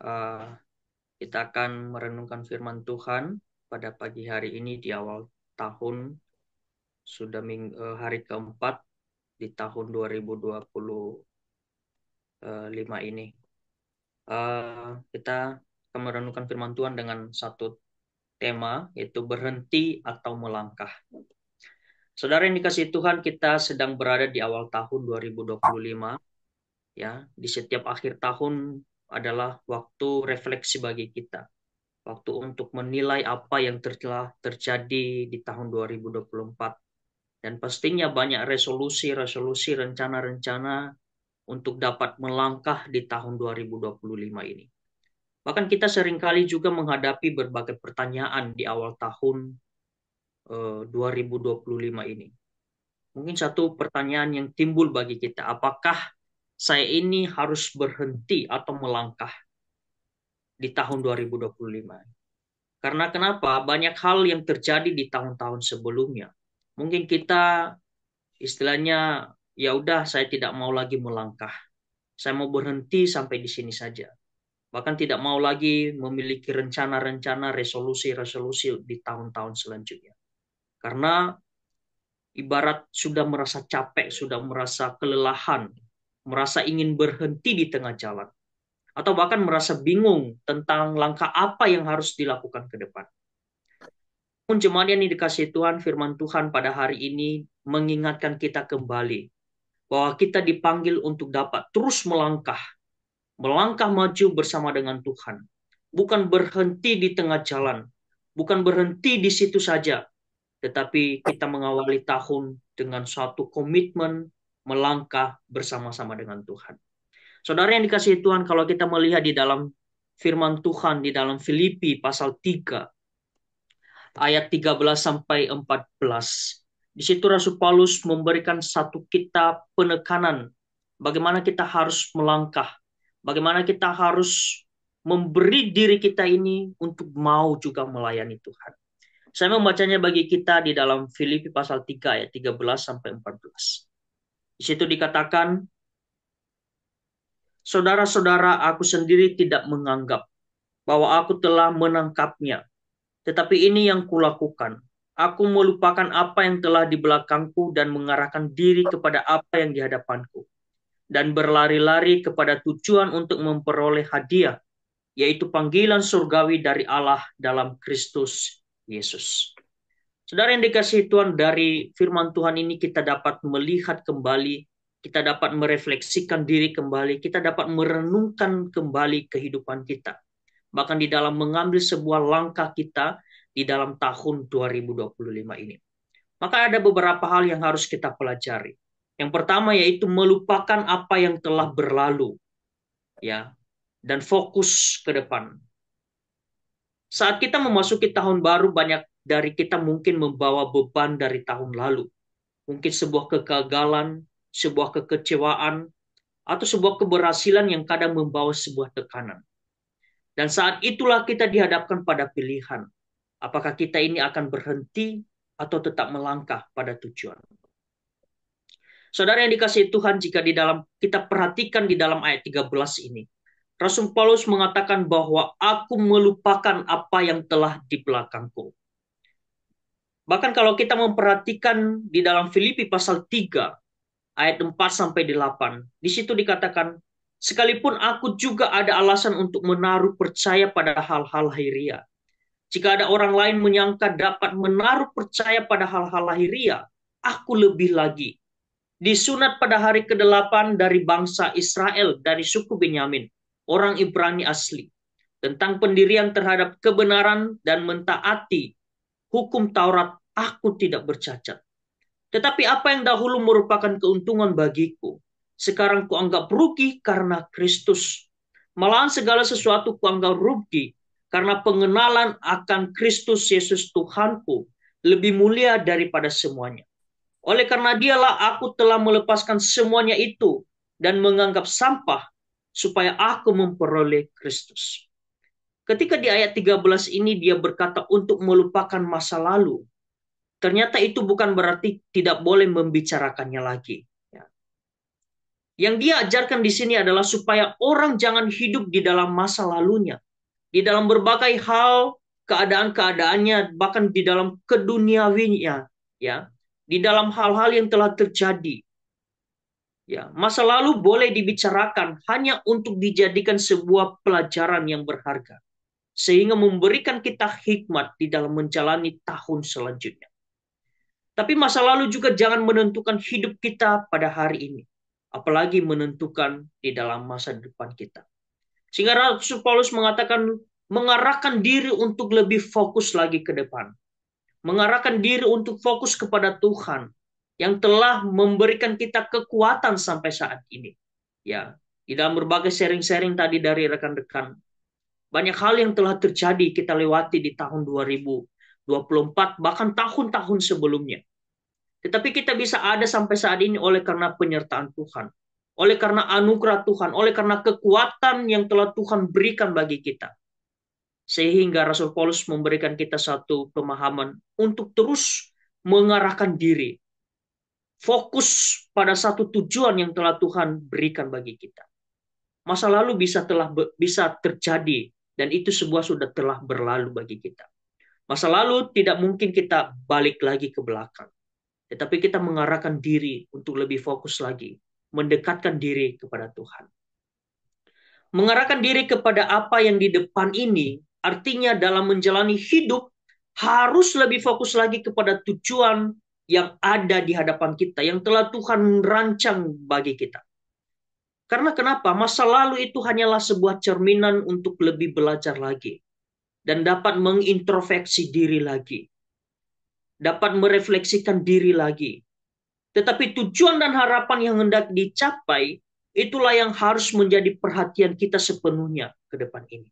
Eh, kita akan merenungkan firman Tuhan pada pagi hari ini di awal tahun, sudah hari keempat di tahun 2025 ini. Kita akan merenungkan firman Tuhan dengan satu tema, yaitu berhenti atau melangkah. Saudara yang dikasihi Tuhan, kita sedang berada di awal tahun 2025. Ya, di setiap akhir tahun adalah waktu refleksi bagi kita. Waktu untuk menilai apa yang telah terjadi di tahun 2024. Dan pastinya banyak resolusi-resolusi, rencana-rencana untuk dapat melangkah di tahun 2025 ini. Bahkan kita seringkali juga menghadapi berbagai pertanyaan di awal tahun 2025 ini. Mungkin satu pertanyaan yang timbul bagi kita, apakah saya ini harus berhenti atau melangkah di tahun 2025? Karena kenapa? Banyak hal yang terjadi di tahun-tahun sebelumnya. Mungkin kita istilahnya, ya udah saya tidak mau lagi melangkah. Saya mau berhenti sampai di sini saja. Bahkan tidak mau lagi memiliki rencana-rencana, resolusi-resolusi di tahun-tahun selanjutnya. Karena ibarat sudah merasa capek, sudah merasa kelelahan, merasa ingin berhenti di tengah jalan. Atau bahkan merasa bingung tentang langkah apa yang harus dilakukan ke depan. Pun jemaat yang dikasihi Tuhan, firman Tuhan pada hari ini mengingatkan kita kembali bahwa kita dipanggil untuk dapat terus melangkah, melangkah maju bersama dengan Tuhan. Bukan berhenti di tengah jalan, bukan berhenti di situ saja, tetapi kita mengawali tahun dengan suatu komitmen melangkah bersama-sama dengan Tuhan. Saudara yang dikasihi Tuhan, kalau kita melihat di dalam firman Tuhan di dalam Filipi pasal 3 ayat 13 sampai 14. Di situ Rasul Paulus memberikan satu kitab penekanan bagaimana kita harus melangkah, bagaimana kita harus memberi diri kita ini untuk mau juga melayani Tuhan. Saya membacanya bagi kita di dalam Filipi pasal 3 ayat 13 sampai 14. Di situ dikatakan, saudara-saudara, aku sendiri tidak menganggap bahwa aku telah menangkapnya. Tetapi ini yang kulakukan. Aku melupakan apa yang telah di belakangku dan mengarahkan diri kepada apa yang di hadapanku. Dan berlari-lari kepada tujuan untuk memperoleh hadiah, yaitu panggilan surgawi dari Allah dalam Kristus Yesus. Saudara yang dikasihi Tuhan, dari firman Tuhan ini kita dapat melihat kembali, kita dapat merefleksikan diri kembali, kita dapat merenungkan kembali kehidupan kita. Bahkan di dalam mengambil sebuah langkah kita di dalam tahun 2025 ini. Maka ada beberapa hal yang harus kita pelajari. Yang pertama yaitu melupakan apa yang telah berlalu, ya, dan fokus ke depan. Saat kita memasuki tahun baru, banyak dari kita mungkin membawa beban dari tahun lalu. Mungkin sebuah kegagalan, sebuah kekecewaan, atau sebuah keberhasilan yang kadang membawa sebuah tekanan. Dan saat itulah kita dihadapkan pada pilihan. Apakah kita ini akan berhenti atau tetap melangkah pada tujuan. Saudara yang dikasihi Tuhan, jika di dalam kita perhatikan di dalam ayat 13 ini, Rasul Paulus mengatakan bahwa aku melupakan apa yang telah di belakangku. Bahkan kalau kita memperhatikan di dalam Filipi pasal 3 ayat 4 sampai 8, di situ dikatakan, sekalipun aku juga ada alasan untuk menaruh percaya pada hal-hal lahiriah. Jika ada orang lain menyangka dapat menaruh percaya pada hal-hal lahiriah, aku lebih lagi. Disunat pada hari ke-8 dari bangsa Israel, dari suku Benyamin, orang Ibrani asli, tentang pendirian terhadap kebenaran dan mentaati hukum Taurat, aku tidak bercacat. Tetapi apa yang dahulu merupakan keuntungan bagiku, sekarang kuanggap rugi karena Kristus. Malahan segala sesuatu kuanggap rugi karena pengenalan akan Kristus Yesus Tuhanku lebih mulia daripada semuanya. Oleh karena dialah aku telah melepaskan semuanya itu dan menganggap sampah supaya aku memperoleh Kristus. Ketika di ayat 13 ini dia berkata untuk melupakan masa lalu, ternyata itu bukan berarti tidak boleh membicarakannya lagi. Ya. Yang dia ajarkan di sini adalah supaya orang jangan hidup di dalam masa lalunya, di dalam berbagai hal, keadaan-keadaannya, bahkan di dalam keduniawinya, ya, di dalam hal-hal yang telah terjadi. Ya, masa lalu boleh dibicarakan hanya untuk dijadikan sebuah pelajaran yang berharga, sehingga memberikan kita hikmat di dalam menjalani tahun selanjutnya. Tapi masa lalu juga jangan menentukan hidup kita pada hari ini, apalagi menentukan di dalam masa depan kita. Sehingga Rasul Paulus mengatakan mengarahkan diri untuk lebih fokus lagi ke depan. Mengarahkan diri untuk fokus kepada Tuhan yang telah memberikan kita kekuatan sampai saat ini. Ya, di dalam berbagai sharing-sharing tadi dari rekan-rekan, banyak hal yang telah terjadi kita lewati di tahun 2024, bahkan tahun-tahun sebelumnya. Tetapi kita bisa ada sampai saat ini oleh karena penyertaan Tuhan. Oleh karena anugerah Tuhan, oleh karena kekuatan yang telah Tuhan berikan bagi kita. Sehingga Rasul Paulus memberikan kita satu pemahaman untuk terus mengarahkan diri. Fokus pada satu tujuan yang telah Tuhan berikan bagi kita. Masa lalu bisa terjadi dan itu sebuah sudah telah berlalu bagi kita. Masa lalu tidak mungkin kita balik lagi ke belakang. Tetapi kita mengarahkan diri untuk lebih fokus lagi, mendekatkan diri kepada Tuhan. Mengarahkan diri kepada apa yang di depan ini, artinya dalam menjalani hidup, harus lebih fokus lagi kepada tujuan yang ada di hadapan kita, yang telah Tuhan rancang bagi kita. Karena kenapa? Masa lalu itu hanyalah sebuah cerminan untuk lebih belajar lagi, dan dapat mengintrospeksi diri lagi, dapat merefleksikan diri lagi. Tetapi tujuan dan harapan yang hendak dicapai, itulah yang harus menjadi perhatian kita sepenuhnya ke depan ini.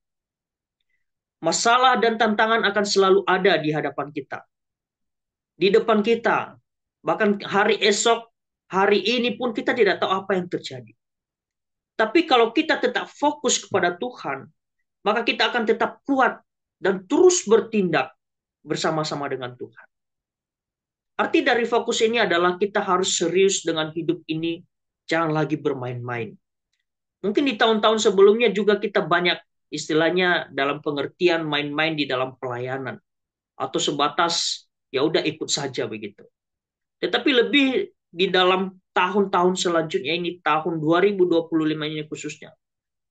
Masalah dan tantangan akan selalu ada di hadapan kita. Di depan kita. Bahkan hari esok, hari ini pun kita tidak tahu apa yang terjadi. Tapi kalau kita tetap fokus kepada Tuhan, maka kita akan tetap kuat dan terus bertindak bersama-sama dengan Tuhan. Arti dari fokus ini adalah kita harus serius dengan hidup ini, jangan lagi bermain-main. Mungkin di tahun-tahun sebelumnya juga kita banyak istilahnya dalam pengertian main-main di dalam pelayanan atau sebatas ya udah ikut saja begitu. Tetapi lebih di dalam tahun-tahun selanjutnya ini, tahun 2025 ini khususnya,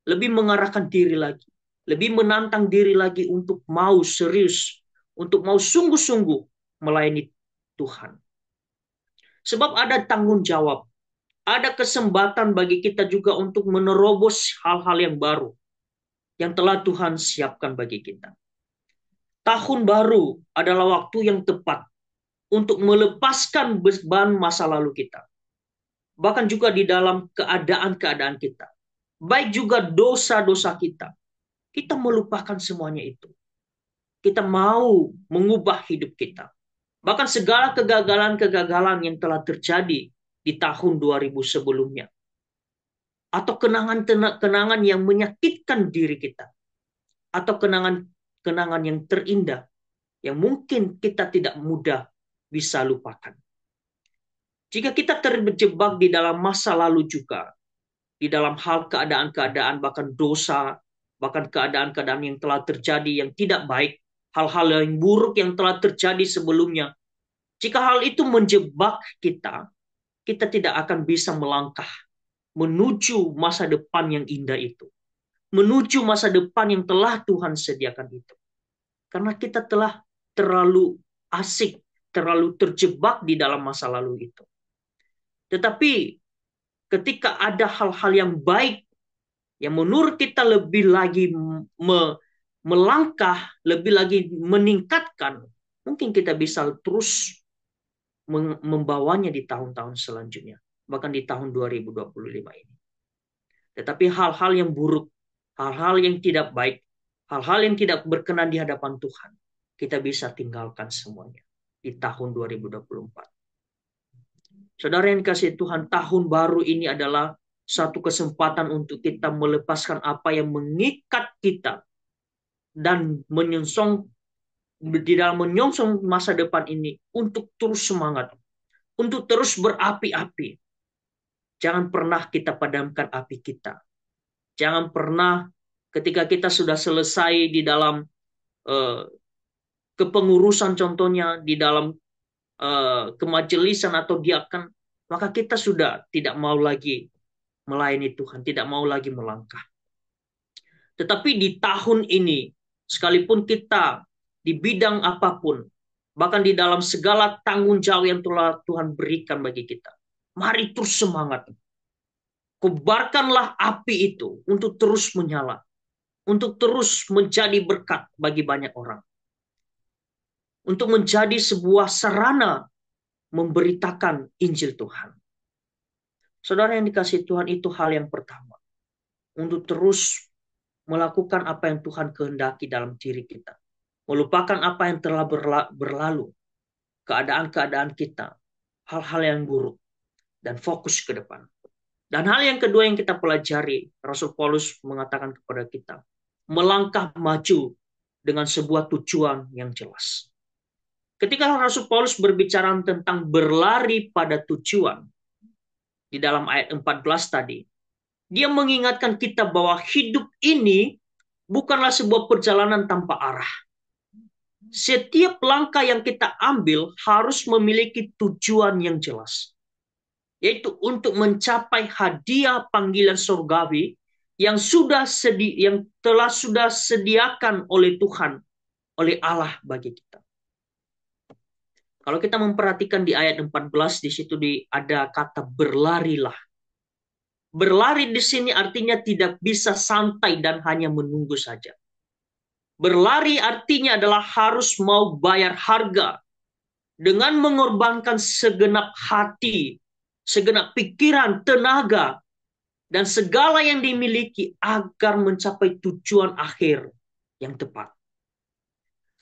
lebih mengarahkan diri lagi, lebih menantang diri lagi untuk mau serius, untuk mau sungguh-sungguh melayani Tuhan. Sebab ada tanggung jawab, ada kesempatan bagi kita juga untuk menerobos hal-hal yang baru yang telah Tuhan siapkan bagi kita. Tahun baru adalah waktu yang tepat untuk melepaskan beban masa lalu kita. Bahkan juga di dalam keadaan-keadaan kita. Baik juga dosa-dosa kita. Kita melupakan semuanya itu. Kita mau mengubah hidup kita. Bahkan segala kegagalan-kegagalan yang telah terjadi di tahun 2000 sebelumnya. Atau kenangan-kenangan yang menyakitkan diri kita. Atau kenangan-kenangan yang terindah. Yang mungkin kita tidak mudah bisa lupakan. Jika kita terjebak di dalam masa lalu juga, di dalam hal keadaan-keadaan, bahkan dosa, bahkan keadaan-keadaan yang telah terjadi yang tidak baik, hal-hal yang buruk yang telah terjadi sebelumnya, jika hal itu menjebak kita, kita tidak akan bisa melangkah menuju masa depan yang indah itu. Menuju masa depan yang telah Tuhan sediakan itu. Karena kita telah terlalu asik, terlalu terjebak di dalam masa lalu itu. Tetapi ketika ada hal-hal yang baik yang menurut kita lebih lagi melangkah, lebih lagi meningkatkan, mungkin kita bisa terus membawanya di tahun-tahun selanjutnya, bahkan di tahun 2025 ini. Tetapi hal-hal yang buruk, hal-hal yang tidak baik, hal-hal yang tidak berkenan di hadapan Tuhan, kita bisa tinggalkan semuanya di tahun 2024. Saudara yang dikasihi Tuhan, tahun baru ini adalah satu kesempatan untuk kita melepaskan apa yang mengikat kita dan di dalam menyongsong masa depan ini untuk terus semangat, untuk terus berapi-api. Jangan pernah kita padamkan api kita. Jangan pernah ketika kita sudah selesai di dalam eh, kepengurusan, contohnya di dalam kemajelisan atau diakan, maka kita sudah tidak mau lagi melayani Tuhan, tidak mau lagi melangkah. Tetapi di tahun ini, sekalipun kita di bidang apapun, bahkan di dalam segala tanggung jawab yang telah Tuhan berikan bagi kita, mari terus semangat. Kobarkanlah api itu untuk terus menyala, untuk terus menjadi berkat bagi banyak orang, untuk menjadi sebuah sarana memberitakan Injil Tuhan. Saudara yang dikasihi Tuhan, itu hal yang pertama. Untuk terus melakukan apa yang Tuhan kehendaki dalam diri kita. Melupakan apa yang telah berlalu. Keadaan-keadaan kita. Hal-hal yang buruk. Dan fokus ke depan. Dan hal yang kedua yang kita pelajari, Rasul Paulus mengatakan kepada kita, melangkah maju dengan sebuah tujuan yang jelas. Ketika Rasul Paulus berbicara tentang berlari pada tujuan, di dalam ayat 14 tadi, dia mengingatkan kita bahwa hidup ini bukanlah sebuah perjalanan tanpa arah. Setiap langkah yang kita ambil harus memiliki tujuan yang jelas, yaitu untuk mencapai hadiah panggilan surgawi yang telah sediakan oleh Tuhan, oleh Allah bagi kita. Kalau kita memperhatikan di ayat 14, di situ ada kata berlarilah. Berlari di sini artinya tidak bisa santai dan hanya menunggu saja. Berlari artinya adalah harus mau bayar harga dengan mengorbankan segenap hati, segenap pikiran, tenaga, dan segala yang dimiliki agar mencapai tujuan akhir yang tepat.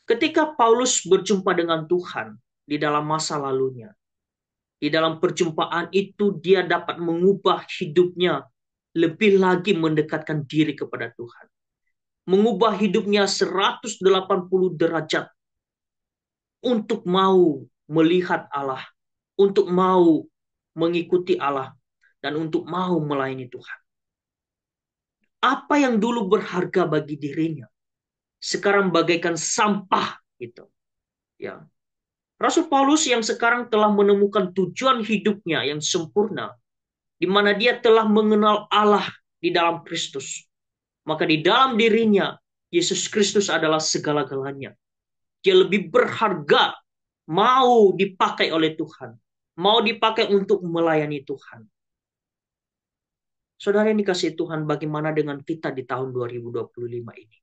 Ketika Paulus berjumpa dengan Tuhan di dalam masa lalunya, di dalam perjumpaan itu dia dapat mengubah hidupnya lebih lagi mendekatkan diri kepada Tuhan. Mengubah hidupnya 180 derajat untuk mau melihat Allah, untuk mau mengikuti Allah, dan untuk mau melayani Tuhan. Apa yang dulu berharga bagi dirinya, sekarang bagaikan sampah gitu. Ya. Rasul Paulus yang sekarang telah menemukan tujuan hidupnya yang sempurna, di mana dia telah mengenal Allah di dalam Kristus. Maka di dalam dirinya, Yesus Kristus adalah segala-galanya. Dia lebih berharga, mau dipakai oleh Tuhan, mau dipakai untuk melayani Tuhan. Saudara yang dikasihi Tuhan, bagaimana dengan kita di tahun 2025 ini?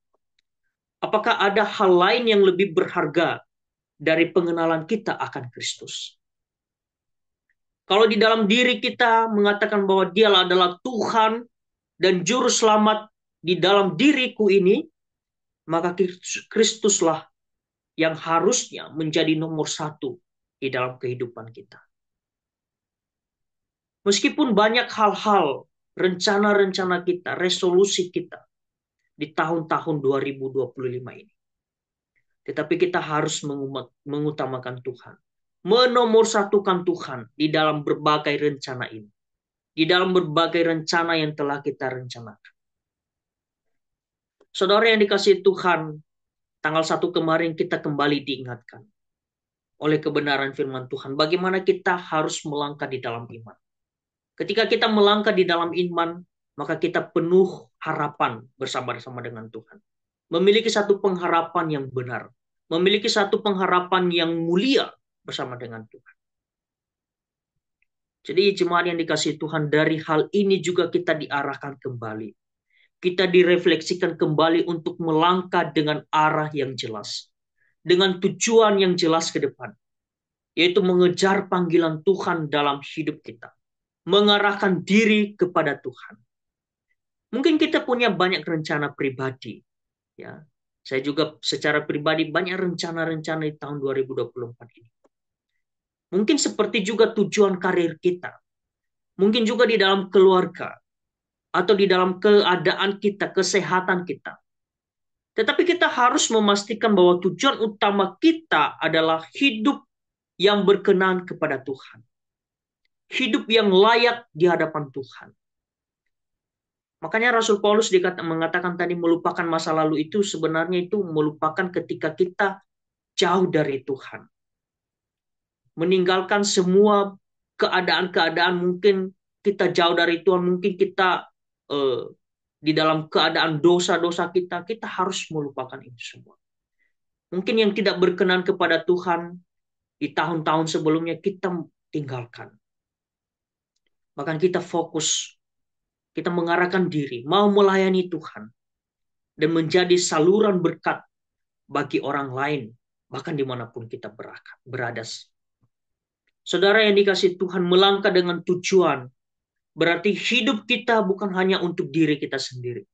Apakah ada hal lain yang lebih berharga dari pengenalan kita akan Kristus? Kalau di dalam diri kita mengatakan bahwa Dialah adalah Tuhan dan Juru Selamat di dalam diriku ini, maka Kristuslah yang harusnya menjadi nomor satu di dalam kehidupan kita. Meskipun banyak hal-hal, rencana-rencana kita, resolusi kita di tahun-tahun 2025 ini. Tetapi kita harus mengutamakan Tuhan. Menomorsatukan Tuhan di dalam berbagai rencana ini. Di dalam berbagai rencana yang telah kita rencanakan. Saudara yang dikasihi Tuhan, tanggal 1 kemarin kita kembali diingatkan oleh kebenaran firman Tuhan. Bagaimana kita harus melangkah di dalam iman. Ketika kita melangkah di dalam iman, maka kita penuh harapan bersama-sama dengan Tuhan. Memiliki satu pengharapan yang benar. Memiliki satu pengharapan yang mulia bersama dengan Tuhan. Jadi jemaat yang dikasihi Tuhan, dari hal ini juga kita diarahkan kembali. Kita direfleksikan kembali untuk melangkah dengan arah yang jelas. Dengan tujuan yang jelas ke depan. Yaitu mengejar panggilan Tuhan dalam hidup kita. Mengarahkan diri kepada Tuhan. Mungkin kita punya banyak rencana pribadi. Ya, saya juga secara pribadi banyak rencana-rencana di tahun 2024 ini. Mungkin seperti juga tujuan karir kita. Mungkin juga di dalam keluarga. Atau di dalam keadaan kita, kesehatan kita. Tetapi kita harus memastikan bahwa tujuan utama kita adalah hidup yang berkenan kepada Tuhan. hidup yang layak di hadapan Tuhan. Makanya Rasul Paulus mengatakan tadi melupakan masa lalu itu sebenarnya itu melupakan ketika kita jauh dari Tuhan. Meninggalkan semua keadaan-keadaan, mungkin kita jauh dari Tuhan, mungkin kita eh, di dalam keadaan dosa-dosa kita harus melupakan itu semua. Mungkin yang tidak berkenan kepada Tuhan di tahun-tahun sebelumnya kita tinggalkan. Bahkan kita fokus, kita mengarahkan diri, mau melayani Tuhan, dan menjadi saluran berkat bagi orang lain, bahkan dimanapun kita berada. Saudara yang dikasih Tuhan, melangkah dengan tujuan, berarti hidup kita bukan hanya untuk diri kita sendiri,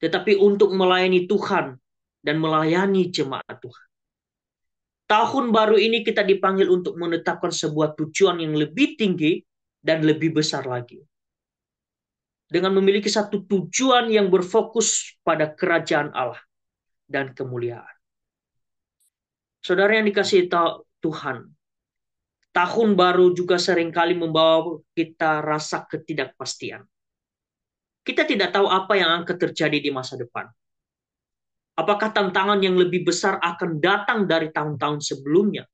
tetapi untuk melayani Tuhan dan melayani jemaat Tuhan. Tahun baru ini kita dipanggil untuk menetapkan sebuah tujuan yang lebih tinggi dan lebih besar lagi. Dengan memiliki satu tujuan yang berfokus pada kerajaan Allah dan kemuliaan. Saudara yang dikasihi Tuhan, tahun baru juga seringkali membawa kita rasa ketidakpastian. Kita tidak tahu apa yang akan terjadi di masa depan. Apakah tantangan yang lebih besar akan datang dari tahun-tahun sebelumnya?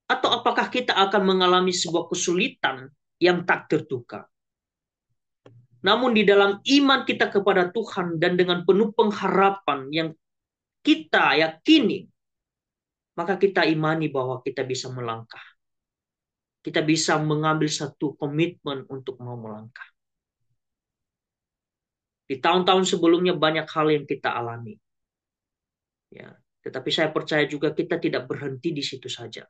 Atau apakah kita akan mengalami sebuah kesulitan yang tak terduga? Namun di dalam iman kita kepada Tuhan dan dengan penuh pengharapan yang kita yakini, maka kita imani bahwa kita bisa melangkah. Kita bisa mengambil satu komitmen untuk mau melangkah. Di tahun-tahun sebelumnya banyak hal yang kita alami. Ya, tetapi saya percaya juga kita tidak berhenti di situ saja.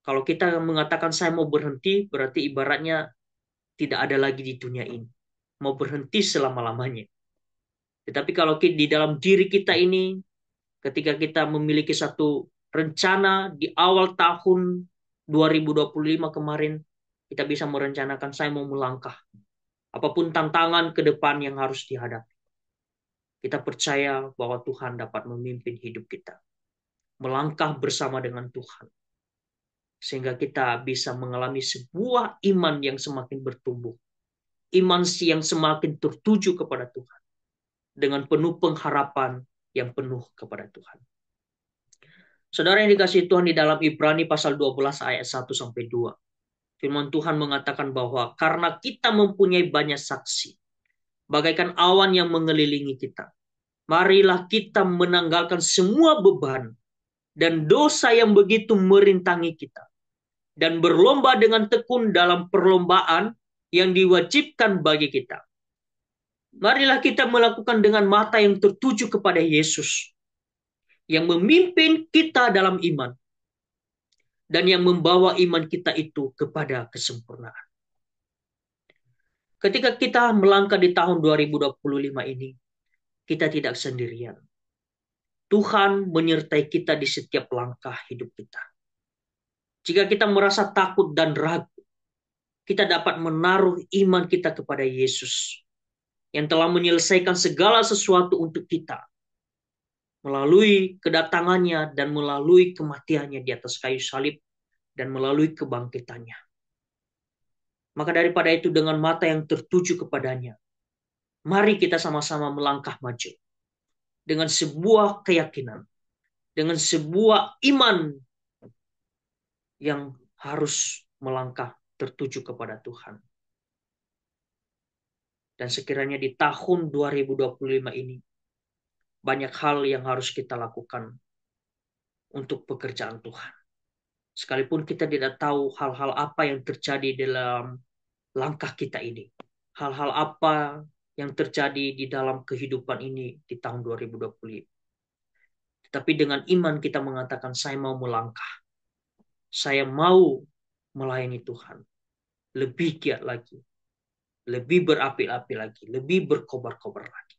Kalau kita mengatakan saya mau berhenti, berarti ibaratnya tidak ada lagi di dunia ini. Mau berhenti selama-lamanya. Tetapi kalau di dalam diri kita ini, ketika kita memiliki satu rencana di awal tahun 2025 kemarin, kita bisa merencanakan saya mau melangkah. Apapun tantangan ke depan yang harus dihadapi. Kita percaya bahwa Tuhan dapat memimpin hidup kita. Melangkah bersama dengan Tuhan. Sehingga kita bisa mengalami sebuah iman yang semakin bertumbuh. Iman yang semakin tertuju kepada Tuhan. Dengan penuh pengharapan yang penuh kepada Tuhan. Saudara yang dikasihi Tuhan, di dalam Ibrani pasal 12 ayat 1-2. Firman Tuhan mengatakan bahwa karena kita mempunyai banyak saksi, bagaikan awan yang mengelilingi kita, marilah kita menanggalkan semua beban dan dosa yang begitu merintangi kita, dan berlomba dengan tekun dalam perlombaan yang diwajibkan bagi kita. Marilah kita melakukan dengan mata yang tertuju kepada Yesus, yang memimpin kita dalam iman, dan yang membawa iman kita itu kepada kesempurnaan. Ketika kita melangkah di tahun 2025 ini, kita tidak sendirian. Tuhan menyertai kita di setiap langkah hidup kita. Jika kita merasa takut dan ragu, kita dapat menaruh iman kita kepada Yesus yang telah menyelesaikan segala sesuatu untuk kita melalui kedatangannya dan melalui kematiannya di atas kayu salib dan melalui kebangkitannya. Maka daripada itu dengan mata yang tertuju kepadanya, mari kita sama-sama melangkah maju dengan sebuah keyakinan, dengan sebuah iman yang harus melangkah tertuju kepada Tuhan. Dan sekiranya di tahun 2025 ini, banyak hal yang harus kita lakukan untuk pekerjaan Tuhan. Sekalipun kita tidak tahu hal-hal apa yang terjadi dalam langkah kita ini. Hal-hal apa yang terjadi di dalam kehidupan ini di tahun 2025. Tetapi dengan iman kita mengatakan saya mau melangkah. Saya mau melayani Tuhan. Lebih giat lagi. Lebih berapi-api lagi. Lebih berkobar-kobar lagi.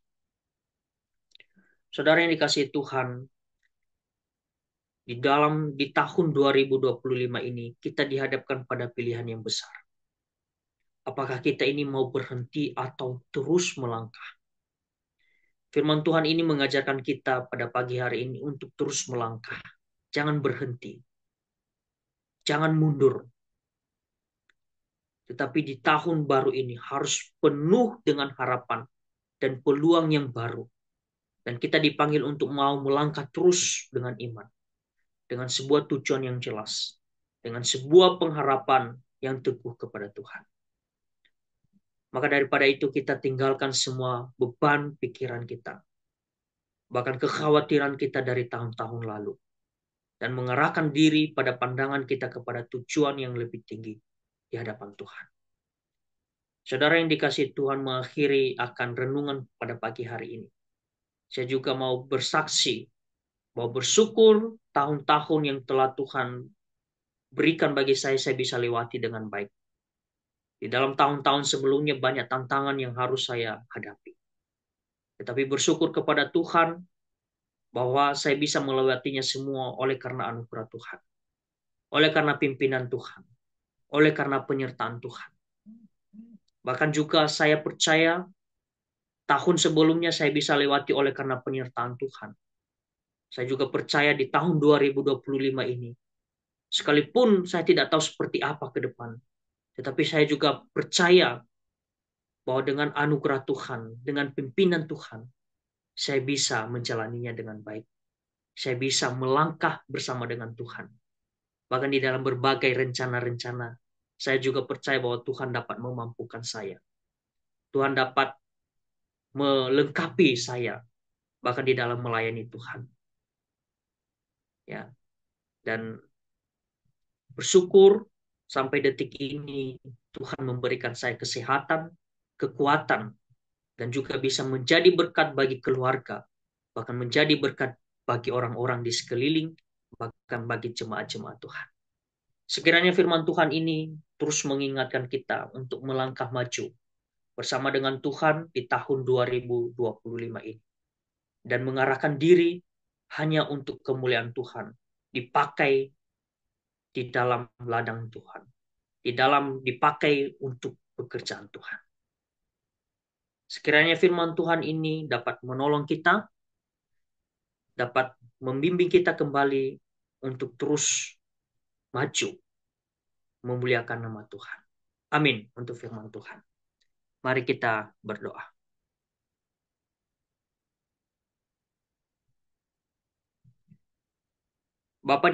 Saudara yang dikasihi Tuhan, di tahun 2025 ini kita dihadapkan pada pilihan yang besar. Apakah kita ini mau berhenti atau terus melangkah? Firman Tuhan ini mengajarkan kita pada pagi hari ini untuk terus melangkah. Jangan berhenti. Jangan mundur. Tetapi di tahun baru ini harus penuh dengan harapan dan peluang yang baru. Dan kita dipanggil untuk mau melangkah terus dengan iman. Dengan sebuah tujuan yang jelas. Dengan sebuah pengharapan yang teguh kepada Tuhan. Maka daripada itu kita tinggalkan semua beban pikiran kita. Bahkan kekhawatiran kita dari tahun-tahun lalu. Dan mengarahkan diri pada pandangan kita kepada tujuan yang lebih tinggi di hadapan Tuhan. Saudara yang dikasihi Tuhan, mengakhiri akan renungan pada pagi hari ini. Saya juga mau bersaksi, mau bersyukur tahun-tahun yang telah Tuhan berikan bagi saya bisa lewati dengan baik. Di dalam tahun-tahun sebelumnya banyak tantangan yang harus saya hadapi. Tetapi bersyukur kepada Tuhan bahwa saya bisa melewatinya semua oleh karena anugerah Tuhan. Oleh karena pimpinan Tuhan. Oleh karena penyertaan Tuhan. Bahkan juga saya percaya tahun sebelumnya saya bisa lewati oleh karena penyertaan Tuhan. Saya juga percaya di tahun 2025 ini, sekalipun saya tidak tahu seperti apa ke depan, tetapi saya juga percaya bahwa dengan anugerah Tuhan, dengan pimpinan Tuhan, saya bisa menjalaninya dengan baik. Saya bisa melangkah bersama dengan Tuhan. Bahkan di dalam berbagai rencana-rencana, saya juga percaya bahwa Tuhan dapat memampukan saya. Tuhan dapat melengkapi saya, bahkan di dalam melayani Tuhan. Ya, dan bersyukur sampai detik ini Tuhan memberikan saya kesehatan, kekuatan, dan juga bisa menjadi berkat bagi keluarga, bahkan menjadi berkat bagi orang-orang di sekeliling, bahkan bagi jemaat-jemaat Tuhan. Sekiranya firman Tuhan ini terus mengingatkan kita untuk melangkah maju bersama dengan Tuhan di tahun 2025 ini. Dan mengarahkan diri hanya untuk kemuliaan Tuhan. Dipakai di dalam ladang Tuhan. Dipakai untuk pekerjaan Tuhan. Sekiranya firman Tuhan ini dapat menolong kita, dapat membimbing kita kembali untuk terus maju, memuliakan nama Tuhan. Amin untuk firman Tuhan. Mari kita berdoa. Bapa di